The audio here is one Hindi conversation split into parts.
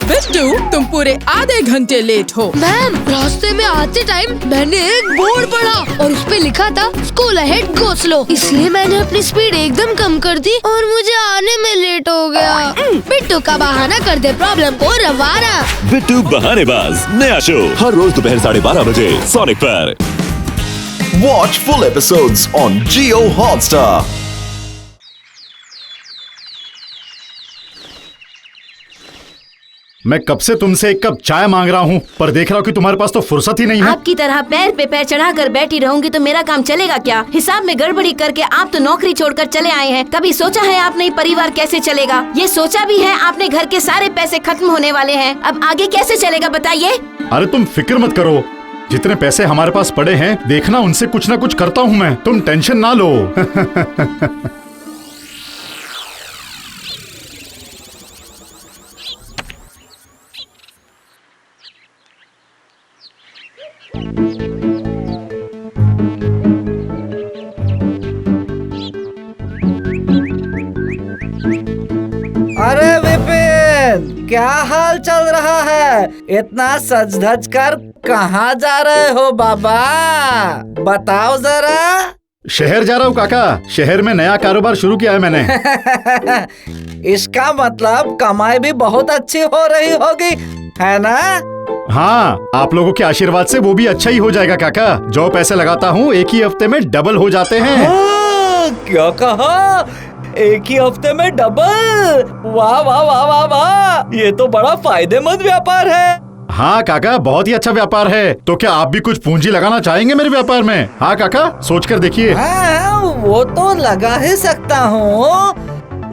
बिट्टू, तुम पूरे आधे घंटे लेट हो। मैम, रास्ते में आते टाइम मैंने एक बोर्ड पढ़ा और उस पे लिखा था स्कूल अहेड गो स्लो, इसलिए मैंने अपनी स्पीड एकदम कम कर दी और मुझे आने में लेट हो गया। बिट्टू का बहाना कर दे प्रॉब्लम को रवाना। बिट्टू बहानेबाज नया शो हर रोज दोपहर 12:30 बजे सोनिक पर। Watch full episodes on Jio Hotstar. मैं कब से तुमसे एक कप चाय मांग रहा हूँ, पर देख रहा हूँ कि तुम्हारे पास तो फुर्सत ही नहीं है। आपकी तरह पैर पे पैर चढ़ाकर बैठी रहूंगी तो मेरा काम चलेगा क्या? हिसाब में गड़बड़ी करके आप तो नौकरी छोड़कर चले आए हैं। कभी सोचा है आपने परिवार कैसे चलेगा? ये सोचा भी है आपने घर के सारे पैसे खत्म होने वाले हैं, अब आगे कैसे चलेगा बताइए? अरे तुम फिक्र मत करो, जितने पैसे हमारे पास पड़े हैं देखना उनसे कुछ ना कुछ करता हूँ मैं, तुम टेंशन ना लो। अरे विपिन, क्या हाल चल रहा है? इतना सज धज कर कहाँ जा रहे हो बाबा? बताओ जरा। शहर जा रहा हूँ काका, शहर में नया कारोबार शुरू किया है मैंने। इसका मतलब कमाई भी बहुत अच्छी हो रही होगी, है ना? हाँ, आप लोगों के आशीर्वाद से वो भी अच्छा ही हो जाएगा काका। जो पैसे लगाता हूँ एक ही हफ्ते में डबल हो जाते हैं। क्या कहा? एक ही हफ्ते में डबल? वाह वाह वाह वाह वाह, ये तो बड़ा फायदेमंद व्यापार है। हाँ काका, बहुत ही अच्छा व्यापार है। तो क्या आप भी कुछ पूंजी लगाना चाहेंगे मेरे व्यापार में? हाँ काका, सोच कर देखिए। हाँ, वो तो लगा ही सकता हूँ,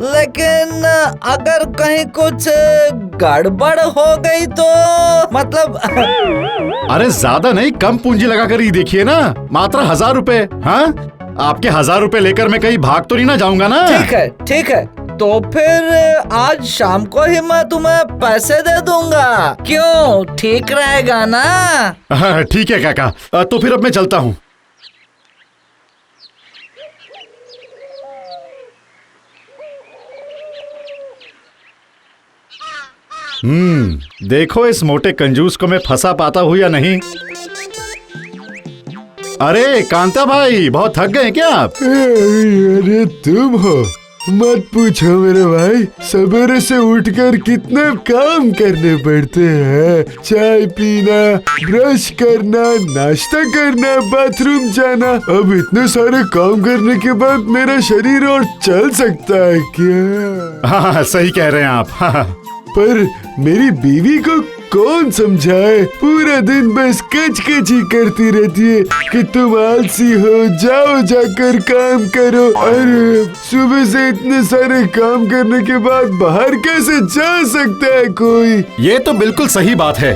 लेकिन अगर कहीं कुछ गड़बड़ हो गई तो मतलब। अरे ज्यादा नहीं, कम पूंजी लगा कर ही देखिए ना, मात्र 1000 रुपए। हाँ, आपके 1000 रुपए लेकर मैं कहीं भाग तो नहीं ना जाऊंगा ना? ठीक है ठीक है, तो फिर आज शाम को ही मैं तुम्हें पैसे दे दूंगा। क्यों, ठीक रहेगा ना? हाँ, ठीक है काका, तो फिर अब मैं चलता हूँ। देखो इस मोटे कंजूस को मैं फंसा पाता हूँ या नहीं। अरे कांता भाई, बहुत थक गए क्या आप? अरे तुम हो? मत पूछो मेरे भाई, सवेरे से उठकर कितने काम करने पड़ते हैं। चाय पीना, ब्रश करना, नाश्ता करना, बाथरूम जाना। अब इतने सारे काम करने के बाद मेरा शरीर और चल सकता है क्या? हाँ, सही कह रहे हैं आप। हाँ। पर मेरी बीवी को कौन समझाए? पूरा दिन बस कच ही करती रहती है कि तुम आलसी हो, जाओ जाकर काम करो। अरे सुबह से इतने सारे काम करने के बाद बाहर कैसे जा सकता है कोई? ये तो बिल्कुल सही बात है,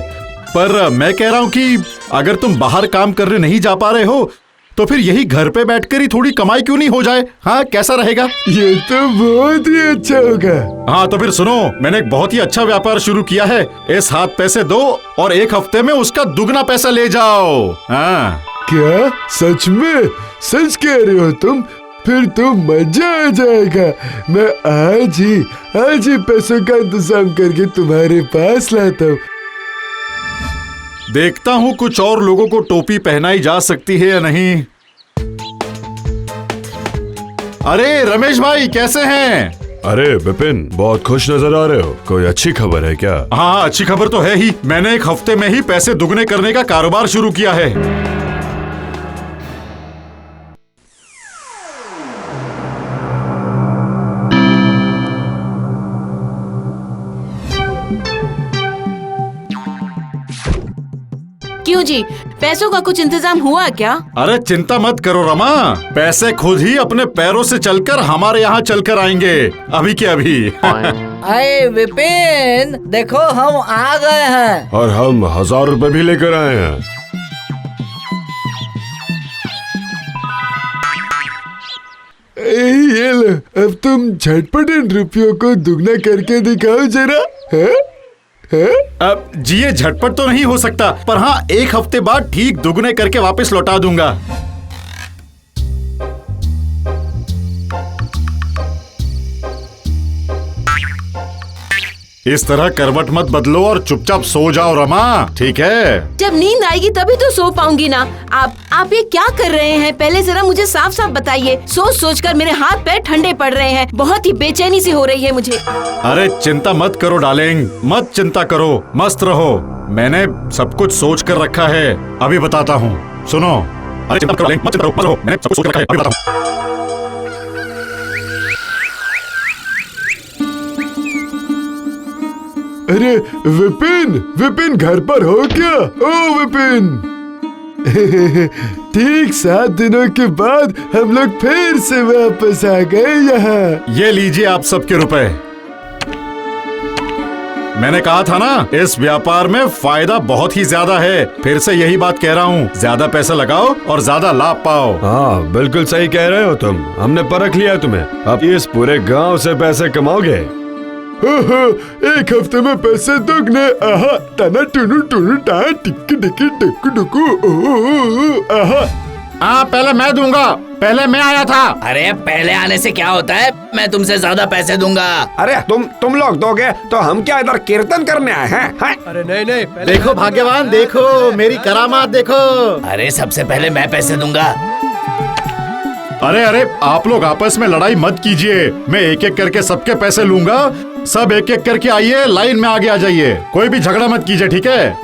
पर मैं कह रहा हूँ कि अगर तुम बाहर काम करने नहीं जा पा रहे हो तो फिर यही घर पे बैठकर ही थोड़ी कमाई क्यों नहीं हो जाए? हाँ, कैसा रहेगा? ये तो बहुत ही अच्छा होगा। हाँ, तो फिर सुनो, मैंने एक बहुत ही अच्छा व्यापार शुरू किया है। इस हाथ पैसे दो और एक हफ्ते में उसका दुगना पैसा ले जाओ। हाँ। क्या सच में? सच कह रहे हो तुम? फिर तो मजा आ जाएगा। मैं आज ही पैसों का इंतजाम करके तुम्हारे पास लाता हूँ। देखता हूँ कुछ और लोगों को टोपी पहनाई जा सकती है या नहीं। अरे रमेश भाई, कैसे हैं? अरे विपिन, बहुत खुश नजर आ रहे हो, कोई अच्छी खबर है क्या? हाँ, अच्छी खबर तो है ही। मैंने एक हफ्ते में ही पैसे दुगने करने का कारोबार शुरू किया है। क्यों जी, पैसों का कुछ इंतजाम हुआ क्या? अरे चिंता मत करो रमा, पैसे खुद ही अपने पैरों से चलकर हमारे यहाँ चलकर आएंगे, अभी के अभी। अरे विपिन, देखो हम आ गए हैं। और हम 1000 रुपए भी लेकर आए हैं। ये लो, अब तुम झटपट इन रुपयों को दुगना करके दिखाओ जरा। है? अब जी, ये झटपट तो नहीं हो सकता, पर हाँ, एक हफ्ते बाद ठीक दुगने करके वापस लौटा दूंगा। इस तरह करवट मत बदलो और चुपचाप सो जाओ रमा, ठीक है? जब नींद आएगी तभी तो सो पाऊंगी ना। आप ये क्या कर रहे हैं? पहले जरा मुझे साफ साफ बताइए। सोच सोच कर मेरे हाथ पैर ठंडे पड़ रहे हैं। बहुत ही बेचैनी सी हो रही है मुझे। अरे चिंता मत करो डार्लिंग, मत चिंता करो, मस्त रहो। मैंने सब कुछ सोच कर रखा है, अभी बताता हूँ, सुनो। अरे चिंता मत करो डार्लिंग, मत चिंता करो, मत रहो, मैंने सब कुछ सोच कर रखा है, अभी बताता हूँ। अरे विपिन, विपिन घर पर हो क्या? ओ विपिन। ठीक 7 दिनों के बाद हम लोग फिर से वापस आ गए यहाँ। ये लीजिए आप सबके रुपए। मैंने कहा था ना, इस व्यापार में फायदा बहुत ही ज्यादा है। फिर से यही बात कह रहा हूँ, ज्यादा पैसा लगाओ और ज्यादा लाभ पाओ। हाँ बिल्कुल सही कह रहे हो तुम, हमने परख लिया तुम्हें। अब इस पूरे गांव से पैसे कमाओगे। एक हफ्ते में पैसे दोगुने। आहा टना टुनु टुनु टा टिक टिक टुक टुकु। आहा। हाँ पहले मैं दूंगा, पहले मैं आया था। अरे पहले आने से क्या होता है, मैं तुमसे ज्यादा पैसे दूंगा। अरे तुम लोग दोगे तो हम क्या इधर कीर्तन करने आए हैं? अरे नहीं, देखो भाग्यवान, देखो मेरी करामात देखो। अरे सबसे पहले मैं पैसे दूंगा। अरे अरे आप लोग आपस में लड़ाई मत कीजिए, मैं एक एक करके सबके पैसे लूंगा। सब एक एक करके आइए, लाइन में आगे आ जाइए, कोई भी झगड़ा मत कीजिए, ठीक है?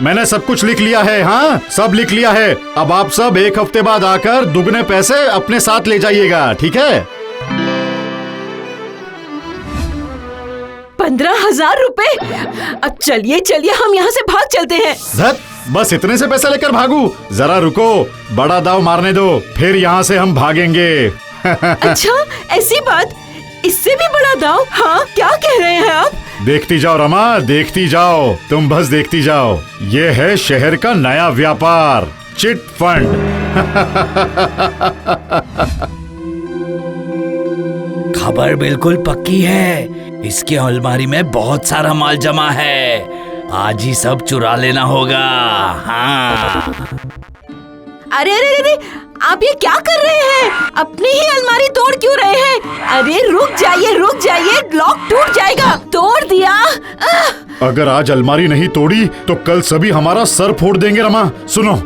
मैंने सब कुछ लिख लिया है। हाँ सब लिख लिया है। अब आप सब एक हफ्ते बाद आकर दुगने पैसे अपने साथ ले जाइएगा, ठीक है? 15,000 रुपए। अब चलिए हम यहाँ से भाग चलते हैं। बस इतने से पैसा लेकर भागू? जरा रुको, बड़ा दाव मारने दो, फिर यहाँ से हम भागेंगे। अच्छा ऐसी बात, इससे भी बड़ा दाव? हाँ क्या कह रहे हैं आप? देखती जाओ रमा, देखती जाओ, तुम बस देखती जाओ। ये है शहर का नया व्यापार, चिट फंड। खबर बिल्कुल पक्की है, इसके अलमारी में बहुत सारा माल जमा है। आज ही सब चुरा लेना होगा। हाँ। अरे आप ये क्या कर रहे हैं? अपनी ही अलमारी तोड़ क्यों रहे हैं? अरे रुक जाइए, लॉक टूट जाएगा। तोड़ दिया। अगर आज अलमारी नहीं तोड़ी तो कल सभी हमारा सर फोड़ देंगे रमा। सुनो,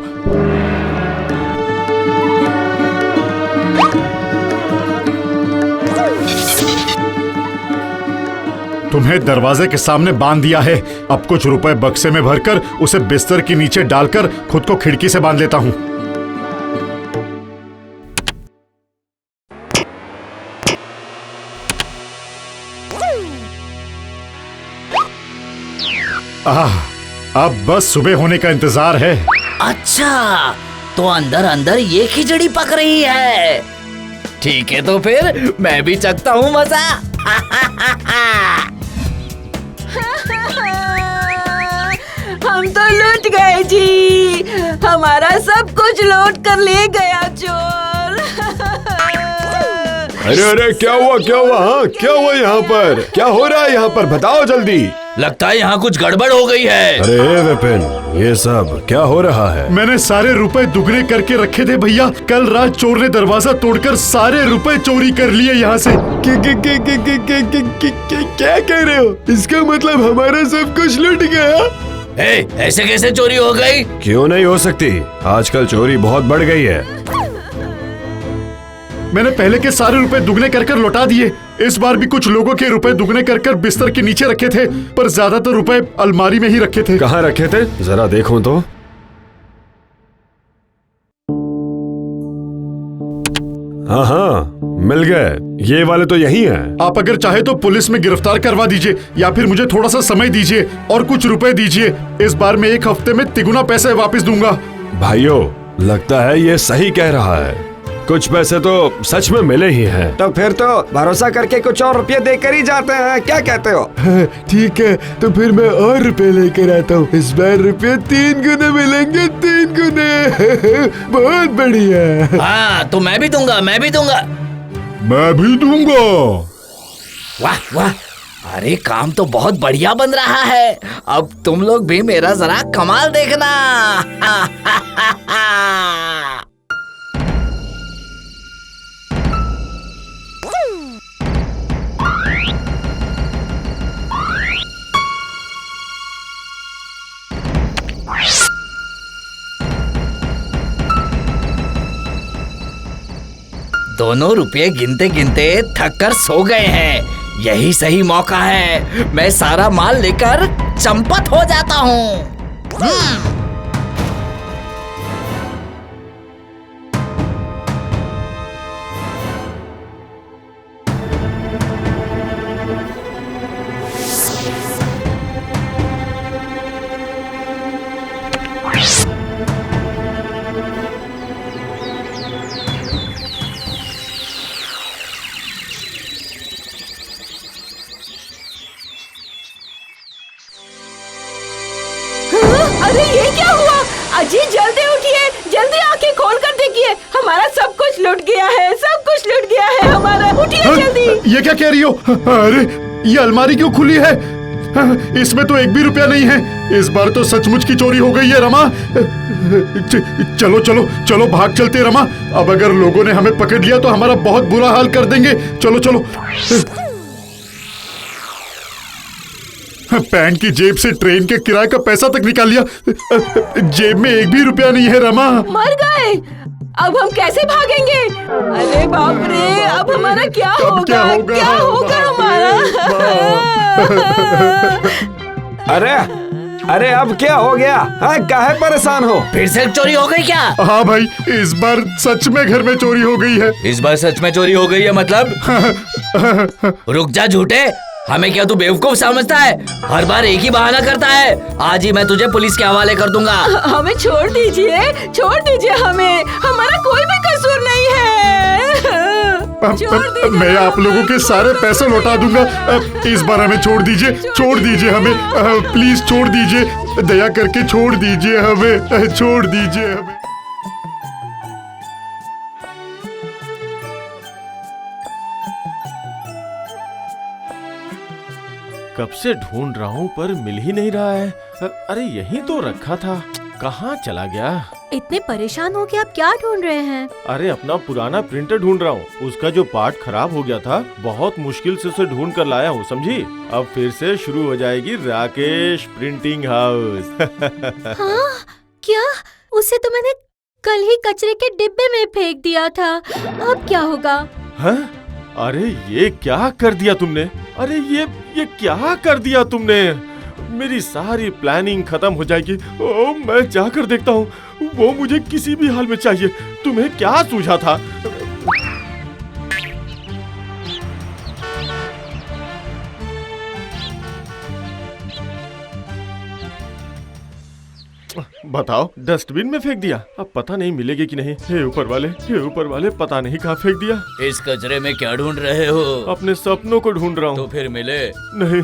तुम्हें दरवाजे के सामने बांध दिया है। अब कुछ रुपए बक्से में भरकर उसे बिस्तर के नीचे डालकर खुद को खिड़की से बांध लेता हूँ। अब बस सुबह होने का इंतजार है। अच्छा तो अंदर अंदर ये खिचड़ी पक रही है। ठीक है तो फिर मैं भी चखता हूँ मजा। हम तो लूट गए जी, हमारा सब कुछ लूट कर ले गया चोर। अरे क्या हुआ? हाँ क्या हुआ यहाँ पर? क्या हो रहा है यहाँ पर? बताओ जल्दी। लगता है यहाँ कुछ गड़बड़ हो गई है। अरे विपिन, ये सब क्या हो रहा है? मैंने सारे रुपए दुगने करके रखे थे भैया। कल रात चोर ने दरवाजा तोड़कर सारे रुपए चोरी कर लिए यहाँ से। क्या कह रहे हो? इसका मतलब हमारा सब कुछ लूट गया? ऐसे कैसे चोरी हो गई? क्यों नहीं हो सकती, आजकल चोरी बहुत बढ़ गई है। मैंने पहले के सारे रुपए दुगने कर लौटा दिए। इस बार भी कुछ लोगों के रुपए दुगने कर बिस्तर के नीचे रखे थे, पर ज्यादातर रुपए अलमारी में ही रखे थे। कहाँ रखे थे? जरा देखो तो। हाँ मिल गए, ये वाले तो यही हैं। आप अगर चाहे तो पुलिस में गिरफ्तार करवा दीजिए, या फिर मुझे थोड़ा सा समय दीजिए और कुछ रुपए दीजिए। इस बार मैं एक हफ्ते में तिगुना पैसे वापस दूंगा। भाइयों, लगता है ये सही कह रहा है, कुछ पैसे तो सच में मिले ही हैं। तो फिर तो भरोसा करके कुछ और रुपये देकर ही जाते हैं, क्या कहते हो? ठीक है, तो फिर मैं और रुपए लेकर आता हूँ। इस बार रुपये 3 गुने मिलेंगे, 3 गुने। बहुत बढ़िया। हाँ तो मैं भी दूंगा। मैं भी दूंगा। वाह वाह, अरे काम तो बहुत बढ़िया बन रहा है। अब तुम लोग भी मेरा जरा कमाल देखना। दोनों रुपये गिनते गिनते थक कर सो गए हैं। यही सही मौका है, मैं सारा माल लेकर चंपत हो जाता हूँ। अरे ये क्या हुआ? अजी जल्दी उठिए, जल्दी आंखें खोल कर देखिए, हमारा सब कुछ लुट गया है, सब कुछ लुट गया है हमारा। उठिए जल्दी। ये क्या कह रही हो? अरे ये अलमारी क्यों खुली है? इसमें तो 1 भी रुपया नहीं है। इस बार तो सचमुच की चोरी हो गई है रमा। चलो चलो चलो भाग चलते रमा। अब अगर लोगों ने हमें पकड़ लिया तो हमारा बहुत बुरा हाल कर देंगे। चलो चलो। पैंट की जेब से ट्रेन के किराए का पैसा तक निकाल लिया। जेब में 1 भी रुपया नहीं है रमा। मर गए, अब हम कैसे भागेंगे? अरे बाप रे, अब हमारा क्या होगा? क्या होगा हमारा? अरे अरे अब क्या हो गया? हाँ, काहे परेशान हो? फिर से चोरी हो गई क्या? हाँ भाई, इस बार सच में घर में चोरी हो गई है। इस बार सच में चोरी हो गई है मतलब? रुक जा झूठे, हमें क्या तू बेवकूफ समझता है? हर बार एक ही बहाना करता है। आज ही मैं तुझे पुलिस के हवाले कर दूंगा। हमें छोड़ दीजिए हमें, हमारा कोई भी कसूर नहीं है। मैं आप लोगों के सारे पैसे लौटा दूंगा। इस बार हमें छोड़ दीजिए हमें। प्लीज छोड़ दीजिए, दया करके छोड़ दीजिए हमें, छोड़ दीजिए हमें। कब से ढूंढ रहा हूँ पर मिल ही नहीं रहा है। अरे यहीं तो रखा था, कहाँ चला गया? इतने परेशान हो के आप क्या ढूंढ रहे हैं? अरे अपना पुराना प्रिंटर ढूंढ रहा हूँ। उसका जो पार्ट खराब हो गया था, बहुत मुश्किल से उसे ढूंढ कर लाया हूँ, समझी? अब फिर से शुरू हो जाएगी राकेश प्रिंटिंग हाउस। हाँ? क्या? उसे तो मैंने कल ही कचरे के डिब्बे में फेंक दिया था, अब क्या होगा? हाँ? अरे ये क्या कर दिया तुमने? अरे ये क्या कर दिया तुमने? मेरी सारी प्लानिंग खत्म हो जाएगी। ओ, मैं जाकर देखता हूँ, वो मुझे किसी भी हाल में चाहिए। तुम्हें क्या सूझा था? बताओ, डस्टबिन में फेंक दिया? अब पता नहीं मिलेगी कि नहीं। हे ऊपर वाले, पता नहीं कहाँ फेंक दिया। इस कचरे में क्या ढूंढ रहे हो? अपने सपनों को ढूंढ रहा हूँ। तो फिर मिले? नहीं,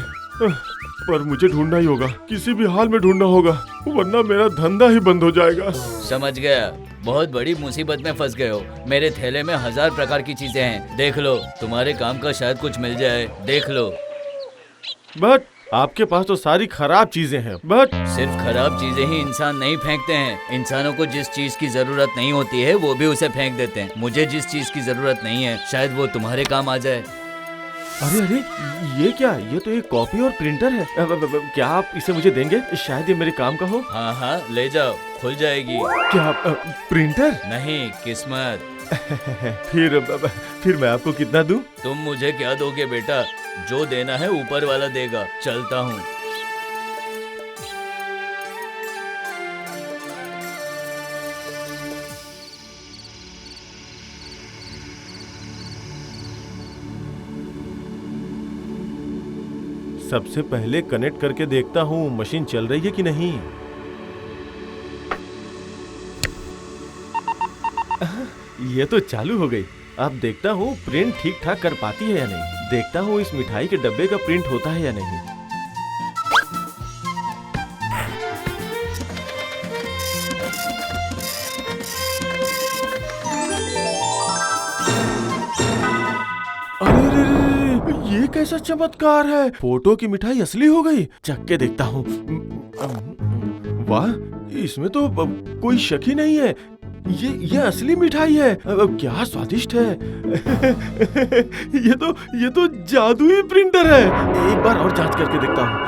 पर मुझे ढूंढना ही होगा, किसी भी हाल में ढूंढना होगा, वरना मेरा धंधा ही बंद हो जाएगा। समझ गया, बहुत बड़ी मुसीबत में फंस गए हो। मेरे थैले में 1000 प्रकार की चीजें हैं, देख लो, तुम्हारे काम का शायद कुछ मिल जाए, देख लो। बट आपके पास तो सारी खराब चीजें हैं। बट सिर्फ खराब चीजें ही इंसान नहीं फेंकते हैं। इंसानों को जिस चीज की जरूरत नहीं होती है वो भी उसे फेंक देते हैं। मुझे जिस चीज की जरूरत नहीं है, शायद वो तुम्हारे काम आ जाए। अरे ये क्या? ये तो एक कॉपी और प्रिंटर है। क्या आप इसे मुझे देंगे? शायद ये मेरे काम का हो। हाँ, ले जाओ, खुल जाएगी। क्या प्रिंटर? नहीं, किस्मत। फिर मैं आपको कितना दूं? तुम मुझे क्या दोगे बेटा? जो देना है ऊपर वाला देगा। चलता हूँ। सबसे पहले कनेक्ट करके देखता हूँ मशीन चल रही है कि नहीं। ये तो चालू हो गई। अब देखता हूँ प्रिंट ठीक ठाक कर पाती है या नहीं। देखता हूँ इस मिठाई के डब्बे का प्रिंट होता है या नहीं। अरे ये कैसा चमत्कार है? फोटो की मिठाई असली हो गई। चख के देखता हूँ। वाह, इसमें तो कोई शक ही नहीं है। ये असली मिठाई है। क्या स्वादिष्ट है। ये तो जादुई प्रिंटर है। एक बार और जांच करके देखता हूँ।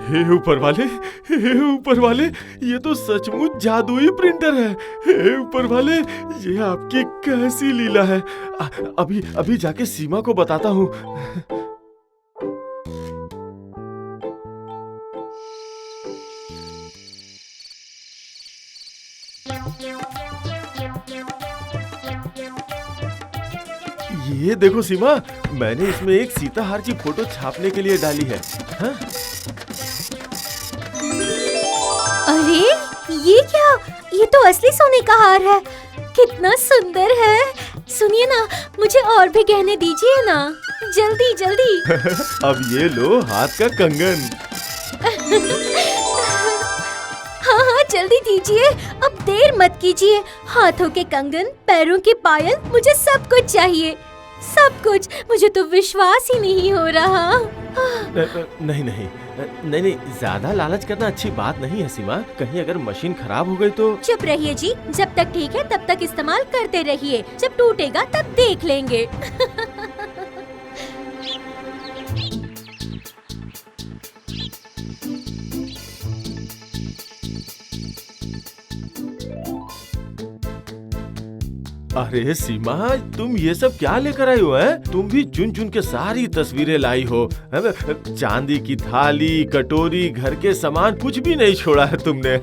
हे ऊपर वाले, हे ऊपर वाले, ये तो सचमुच जादुई प्रिंटर है। हे ऊपर वाले, ये आपकी कैसी लीला है। अभी जाके सीमा को बताता हूँ। ये देखो सीमा, मैंने इसमें एक सीताहार की फोटो छापने के लिए डाली है। हाँ? अरे ये क्या? ये तो असली सोने का हार है। कितना सुंदर है। सुनिए ना, मुझे और भी गहने दीजिए ना, जल्दी जल्दी। अब ये लो हाथ का कंगन। हाँ जल्दी दीजिए, अब देर मत कीजिए। हाथों के कंगन, पैरों के पायल, मुझे सब कुछ चाहिए, सब कुछ। मुझे तो विश्वास ही नहीं हो रहा। नहीं, ज्यादा लालच करना अच्छी बात नहीं है सीमा। कहीं अगर मशीन खराब हो गई तो? चुप रहिए जी, जब तक ठीक है तब तक इस्तेमाल करते रहिए, जब टूटेगा तब देख लेंगे। अरे सीमा, तुम ये सब क्या लेकर आई हो? है तुम भी चुन चुन के सारी तस्वीरें लाई हो। चांदी की थाली, कटोरी, घर के सामान, कुछ भी नहीं छोड़ा है तुमने।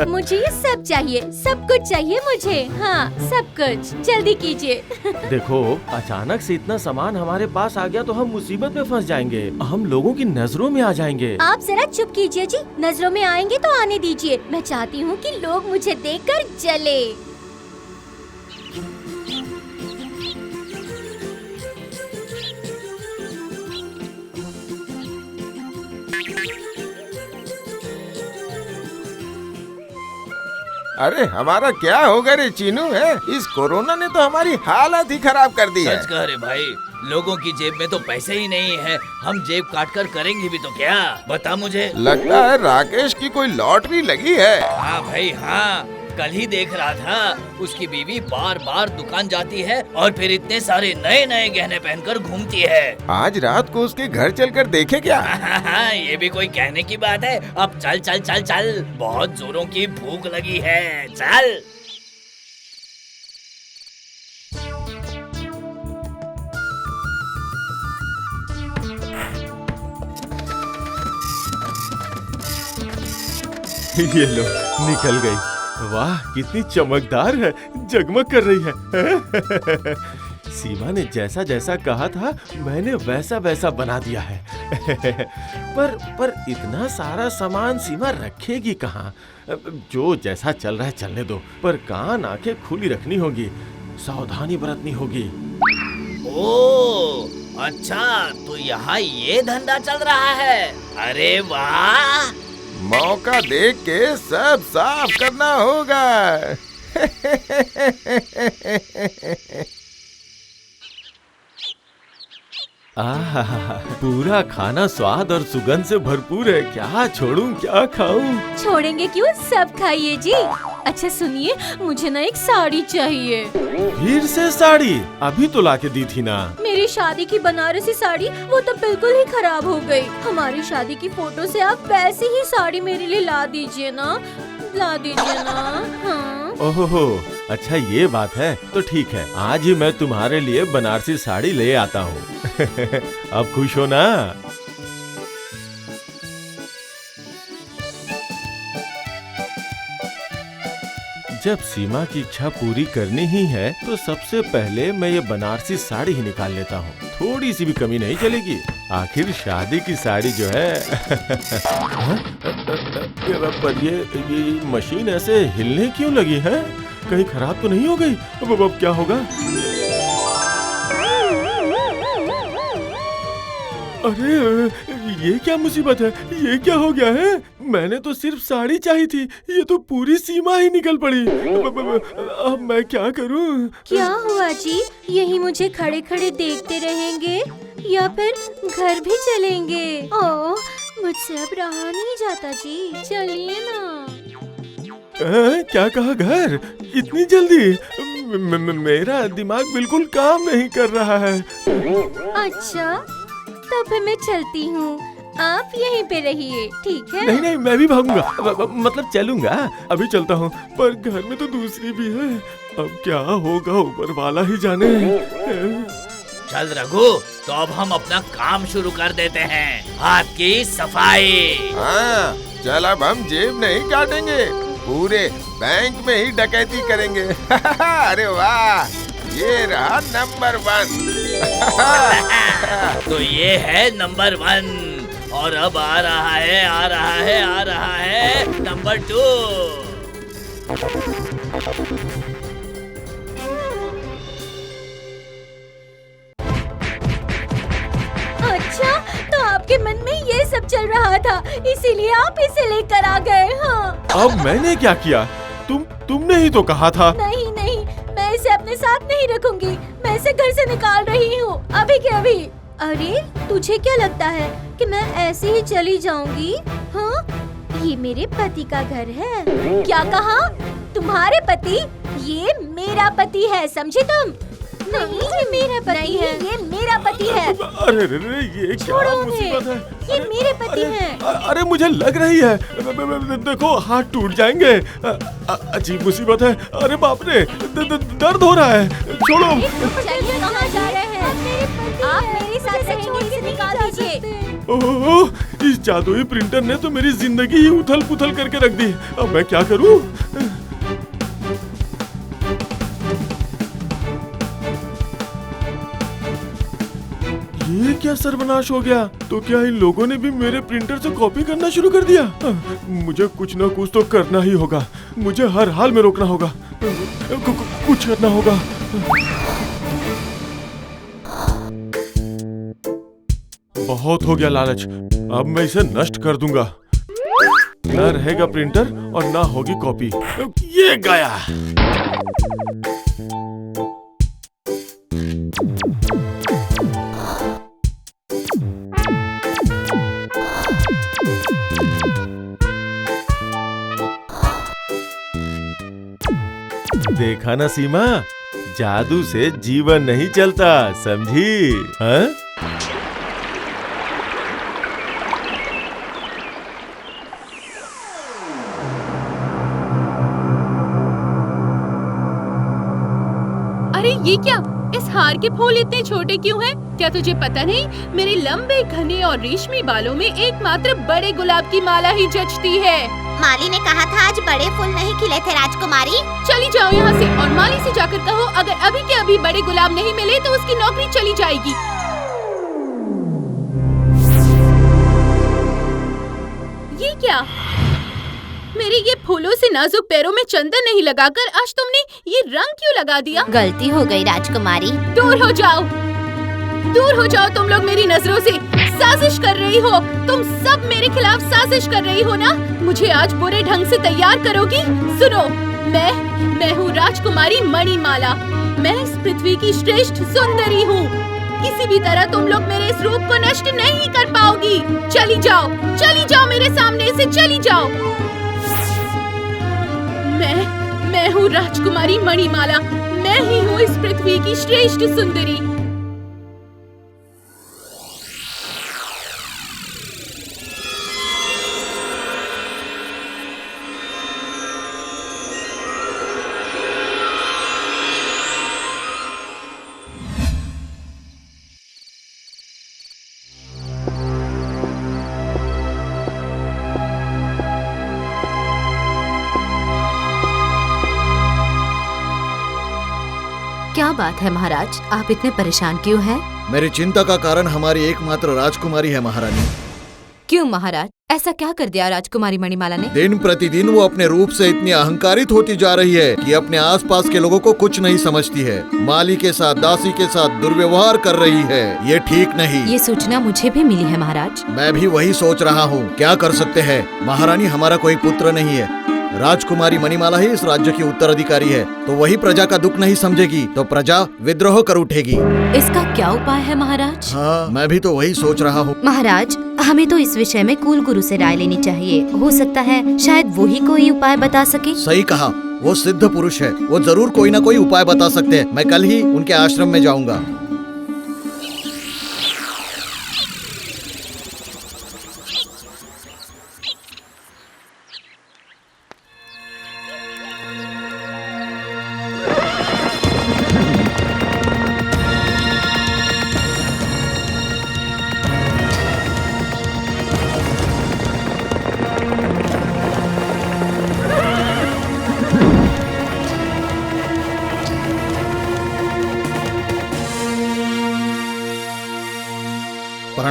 मुझे ये सब चाहिए, सब कुछ चाहिए मुझे। हाँ सब कुछ, जल्दी कीजिए। देखो, अचानक से इतना सामान हमारे पास आ गया तो हम मुसीबत में फंस जाएंगे, हम लोगों की नजरों में आ जाएंगे। आप जरा चुप कीजिए जी, नजरों में आएंगे तो आने दीजिए। मैं चाहती हूँ कि लोग मुझे देखकर जले। अरे हमारा क्या होगा रे चीनू? है इस कोरोना ने तो हमारी हालत ही खराब कर दी है। सच कह रहे भाई, लोगों की जेब में तो पैसे ही नहीं है। हम जेब काट कर करेंगे भी तो क्या? बता मुझे। लगता है राकेश की कोई लॉटरी लगी है। हाँ भाई हाँ, कल ही देख रहा था, उसकी बीवी बार बार दुकान जाती है और फिर इतने सारे नए नए गहने पहनकर घूमती है। आज रात को उसके घर चलकर देखे क्या? ये भी कोई कहने की बात है। अब चल चल चल चल, बहुत जोरों की भूख लगी है, चल। ये लो, निकल गई। वाह, कितनी चमकदार है, जगमग कर रही है। सीमा ने जैसा जैसा कहा था मैंने वैसा वैसा बना दिया है। पर इतना सारा सामान सीमा रखेगी कहाँ? जो जैसा चल रहा है चलने दो, पर कान आंखें खुली रखनी होगी, सावधानी बरतनी होगी। ओह अच्छा, तो यहाँ ये धंधा चल रहा है। अरे वाह, मौका देख के सब साफ करना होगा। आहा, पूरा खाना स्वाद और सुगंध से भरपूर है। क्या छोड़ूं, क्या खाऊं? छोड़ेंगे क्यों, सब खाइए जी। अच्छा सुनिए, मुझे ना एक साड़ी चाहिए। फिर से साड़ी? अभी तो लाके दी थी ना। मेरी शादी की बनारसी साड़ी, वो तो बिल्कुल ही खराब हो गई। हमारी शादी की फोटो से आप वैसी ही साड़ी मेरे लिए ला दीजिए ना, ला दीजिए ना। हाँ। ओहो, अच्छा ये बात है, तो ठीक है, आज ही मैं तुम्हारे लिए बनारसी साड़ी ले आता हूँ। अब खुश हो ना? जब सीमा की इच्छा पूरी करनी ही है तो सबसे पहले मैं ये बनारसी साड़ी ही निकाल लेता हूँ। थोड़ी सी भी कमी नहीं चलेगी, आखिर शादी की साड़ी जो है। पर ये मशीन ऐसे हिलने क्यों लगी है? कहीं खराब तो नहीं हो गई? अब क्या होगा? अरे ये क्या मुसीबत है? ये क्या हो गया है? मैंने तो सिर्फ साड़ी चाहिए थी, ये तो पूरी सीमा ही निकल पड़ी। अब मैं क्या करूं? क्या हुआ जी? यही मुझे खड़े खड़े देखते रहेंगे या फिर घर भी चलेंगे? ओह, मुझसे अब रहा नहीं जाता जी, चलिए ना। क्या कहा, घर? इतनी जल्दी? मेरा दिमाग बिल्कुल काम नहीं कर रहा है। अच्छा, तब मैं चलती हूँ। आप यहीं पे रहिए, ठीक है? नहीं नहीं, मैं भी भागूंगा, मतलब चलूंगा। अभी चलता हूँ, पर घर में तो दूसरी भी है। अब क्या होगा ऊपर वाला ही जाने। चल रघु, तो अब हम अपना काम शुरू कर देते हैं, हाथ की सफाई। हाँ, चल अब हम जेब नहीं काटेंगे, पूरे बैंक में ही डकैती करेंगे। अरे वाह, ये रहा नंबर 1। तो ये है नंबर 1 और अब आ रहा है नंबर 2। अच्छा, तो आपके मन में ये सब चल रहा था, इसीलिए आप इसे लेकर आ गए। हाँ। अब मैंने क्या किया? तुमने ही तो कहा था। नहीं नहीं, मैं इसे अपने साथ नहीं रखूंगी, मैं इसे घर से निकाल रही हूँ, अभी के अभी। अरे तुझे क्या लगता है कि मैं ऐसे ही चली जाऊंगी? हाँ, ये मेरे पति का घर है। क्या कहा? तुम्हारे पति? ये मेरा पति है, समझे तुम? नहीं, ये मेरा पति है। ये मेरा पति है। अरे ये क्या मुसीबत है? ये मेरे पति हैं। अरे मुझे लग रही है, देखो हाथ टूट जाएंगे। अजीब मुसीबत है। अरे बाप रे, दर्द हो रहा है, छोड़ो। चलिए, कहाँ जा रहे हैं? आप मेरे साथ रहेंगे, इसे निकाल दीजिए। ओह, इस जादुई प्रिंटर ने तो मेरी जिंदगी ही उथल पुथल करके रख दी। अब मैं क्या करूं? ये क्या सर्वनाश हो गया? तो क्या इन लोगों ने भी मेरे प्रिंटर से कॉपी करना शुरू कर दिया? मुझे कुछ ना कुछ तो करना ही होगा, मुझे हर हाल में रोकना होगा, कुछ करना होगा। बहुत हो गया लालच, अब मैं इसे नष्ट कर दूंगा। ना रहेगा प्रिंटर और ना होगी कॉपी। ये गया। देखा ना सीमा, जादू से जीवन नहीं चलता, समझी? हाँ? अरे ये क्या? इस हार के फूल इतने छोटे क्यों हैं? क्या तुझे पता नहीं, मेरे लंबे घने और रेशमी बालों में एकमात्र बड़े गुलाब की माला ही जचती है। माली ने कहा था आज बड़े फूल नहीं खिले थे राजकुमारी। चली जाओ यहाँ से और माली से जाकर कहो अगर अभी के अभी बड़े गुलाब नहीं मिले तो उसकी नौकरी चली जाएगी। ये क्या? मेरे ये फूलों से नाजुक पैरों में चंदन नहीं लगाकर आज तुमने ये रंग क्यों लगा दिया? गलती हो गई राजकुमारी। दूर हो जाओ, दूर हो जाओ तुम लोग मेरी नजरों से। साजिश कर रही हो, तुम सब मेरे खिलाफ साजिश कर रही हो ना? मुझे आज बुरे ढंग से तैयार करोगी? सुनो, मैं हूँ राजकुमारी मणिमाला। मैं इस पृथ्वी की श्रेष्ठ सुंदरी हूँ। किसी भी तरह तुम लोग मेरे इस रूप को नष्ट नहीं कर पाओगी। चली जाओ मेरे सामने से, चली जाओ। मैं हूँ राजकुमारी मणिमाला, मैं ही हूँ इस पृथ्वी की श्रेष्ठ सुंदरी। क्या बात है महाराज, आप इतने परेशान क्यों हैं? मेरी चिंता का कारण हमारी एकमात्र राजकुमारी है महारानी। क्यों महाराज, ऐसा क्या कर दिया राजकुमारी मणिमाला ने? दिन प्रतिदिन वो अपने रूप से इतनी अहंकारित होती जा रही है कि अपने आसपास के लोगों को कुछ नहीं समझती है। माली के साथ, दासी के साथ दुर्व्यवहार कर रही है। ये ठीक नहीं। ये सूचना मुझे भी मिली है महाराज। मैं भी वही सोच रहा हूँ, क्या कर सकते हैं महारानी, हमारा कोई पुत्र नहीं है। राजकुमारी मणिमाला ही इस राज्य की उत्तराधिकारी है, तो वही प्रजा का दुख नहीं समझेगी तो प्रजा विद्रोह कर उठेगी। इसका क्या उपाय है महाराज? हाँ, मैं भी तो वही सोच रहा हूँ। महाराज, हमें तो इस विषय में कुल गुरु से राय लेनी चाहिए। हो सकता है शायद वो ही कोई उपाय बता सके। सही कहा, वो सिद्ध पुरुष है, वो जरूर कोई ना कोई उपाय बता सकते हैं। मैं कल ही उनके आश्रम में जाऊंगा।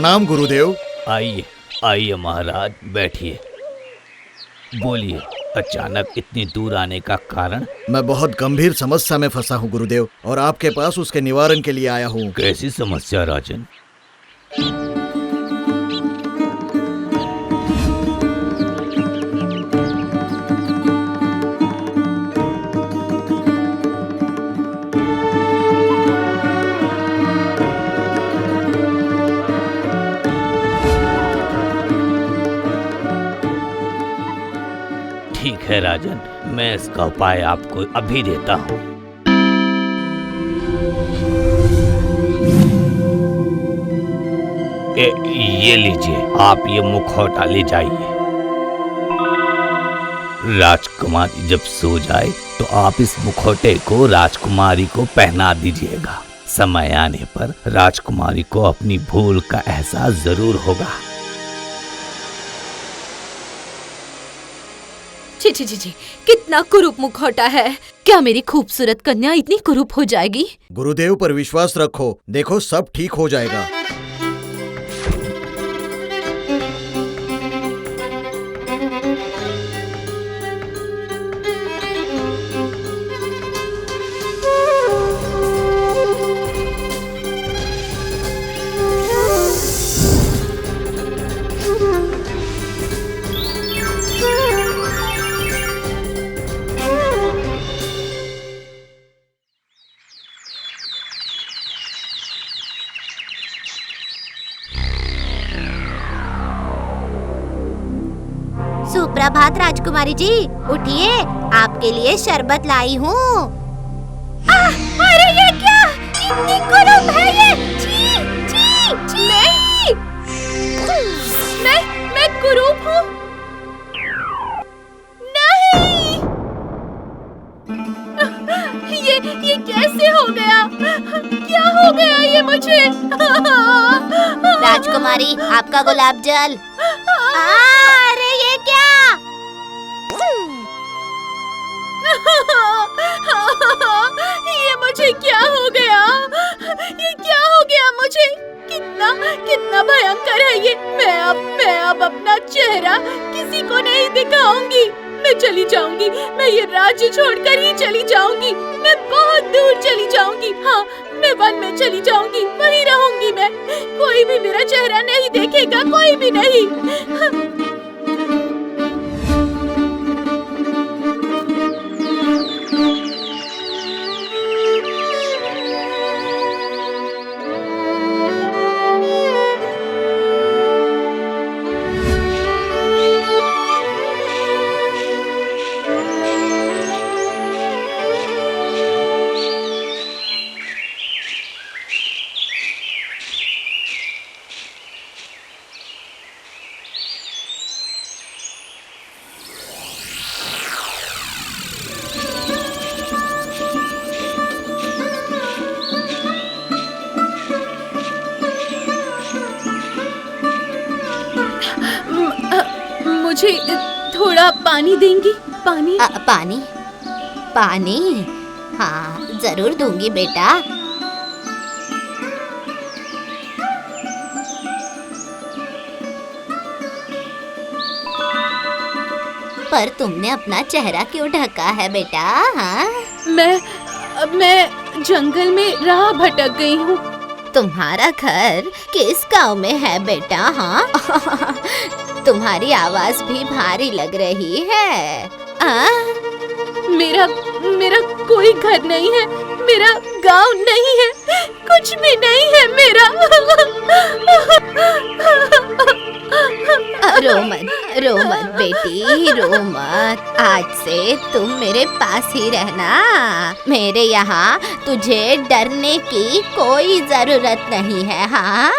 प्रणाम गुरुदेव। आइए आइए महाराज, बैठिए। बोलिए, अचानक इतनी दूर आने का कारण? मैं बहुत गंभीर समस्या में फंसा हूँ गुरुदेव, और आपके पास उसके निवारण के लिए आया हूँ। कैसी समस्या राजन? ठीक है राजन, मैं इसका उपाय आपको अभी देता हूँ। ये लीजिए, आप ये मुखौटा ले जाइए। राजकुमारी जब सो जाए तो आप इस मुखौटे को राजकुमारी को पहना दीजिएगा। समय आने पर राजकुमारी को अपनी भूल का एहसास जरूर होगा। छी छी छी छी, कितना कुरूप मुखौटा है। क्या मेरी खूबसूरत कन्या इतनी कुरूप हो जाएगी? गुरुदेव पर विश्वास रखो, देखो सब ठीक हो जाएगा। सुप्रभात राजकुमारी जी, उठिए, आपके लिए शरबत लाई हूँ। अरे ये क्या? इतनी कुरूप है ये? छी, छी, छी। मैं कुरूप हूँ? नहीं, ये कैसे हो गया? क्या हो गया ये मुझे? राजकुमारी, आपका गुलाब जल। अरे ये क्या? ये मुझे क्या हो गया? ये क्या हो गया मुझे? कितना भयंकर है ये। मैं अब अपना चेहरा किसी को नहीं दिखाऊंगी। मैं चली जाऊंगी, मैं ये राज्य छोड़कर ही चली जाऊंगी। मैं बहुत दूर चली जाऊंगी। हाँ, मैं वन में चली जाऊंगी, वहीं रहूंगी मैं। कोई भी मेरा चेहरा नहीं देखेगा, कोई भी नहीं। मुझे थोड़ा पानी देंगी? पानी? पानी? हाँ, जरूर दूंगी बेटा। पर तुमने अपना चेहरा क्यों ढका है बेटा? हाँ? मैं जंगल में राह भटक गई हूँ। तुम्हारा घर किस गांव में है बेटा? हाँ? तुम्हारी आवाज भी भारी लग रही है। मेरा कोई घर नहीं है, मेरा गांव नहीं है, कुछ भी नहीं है मेरा। रो मत बेटी, रो मत। आज से तुम मेरे पास ही रहना। मेरे यहाँ तुझे डरने की कोई जरूरत नहीं है। हाँ?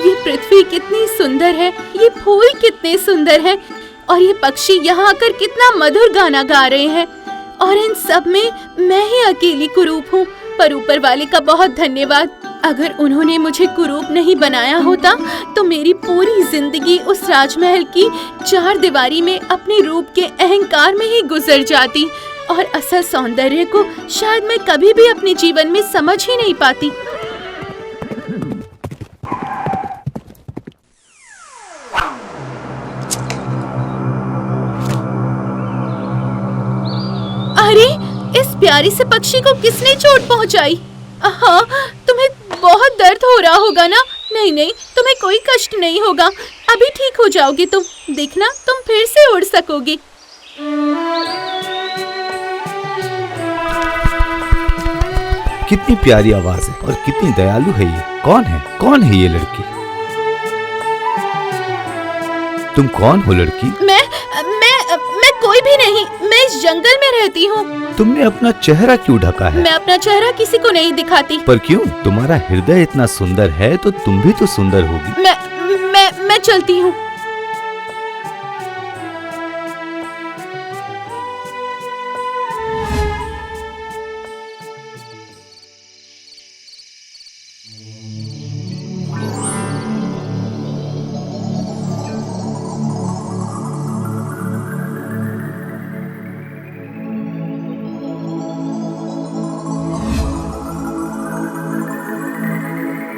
ये पृथ्वी कितनी सुंदर है, ये फूल कितने सुंदर हैं, और ये पक्षी यहाँ आकर कितना मधुर गाना गा रहे हैं। और इन सब में मैं ही अकेली कुरूप हूँ। पर ऊपर वाले का बहुत धन्यवाद, अगर उन्होंने मुझे कुरूप नहीं बनाया होता तो मेरी पूरी जिंदगी उस राजमहल की 4 दीवारी में अपने रूप के अहंकार में ही गुजर जाती और असल सौंदर्य को शायद मैं कभी भी अपने जीवन में समझ ही नहीं पाती। अरे, इस प्यारी से पक्षी को किसने चोट पहुंचाई? हाँ, तुम्हें बहुत दर्द हो रहा होगा ना? नहीं नहीं, तुम्हें कोई कष्ट नहीं होगा, अभी ठीक हो जाओगी तुम। देखना, तुम फिर से उड़ सकोगी। कितनी प्यारी आवाज है और कितनी दयालु है ये। कौन है ये लड़की? तुम कौन हो लड़की? मैं कोई भी नहीं, मैं इस जंगल में रहती हूँ। तुमने अपना चेहरा क्यों ढका है? मैं अपना चेहरा किसी को नहीं दिखाती। पर क्यों? तुम्हारा हृदय इतना सुंदर है तो तुम भी तो सुंदर होगी। मैं चलती हूँ।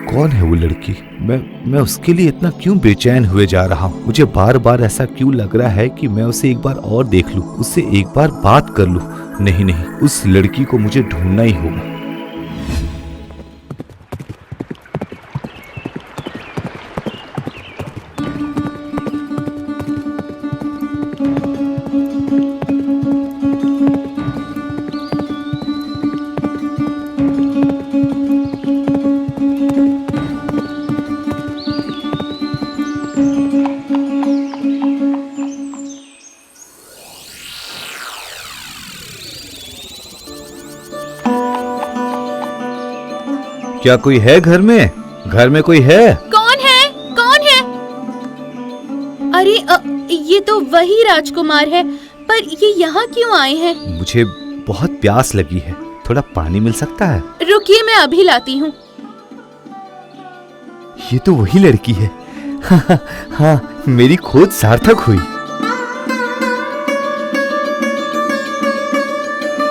कौन है वो लड़की? मैं उसके लिए इतना क्यों बेचैन हुए जा रहा हूँ? मुझे बार बार ऐसा क्यों लग रहा है कि मैं उसे एक बार और देख लूं, उससे एक बार बात कर लूं। नहीं, उस लड़की को मुझे ढूंढना ही होगा। क्या कोई है घर में? घर में कोई है? कौन है? अरे, ये तो वही राजकुमार है, पर ये यहाँ क्यों आए हैं? मुझे बहुत प्यास लगी है, थोड़ा पानी मिल सकता है? रुकिए, मैं अभी लाती हूँ। ये तो वही लड़की है। हाँ, मेरी खोज सार्थक हुई।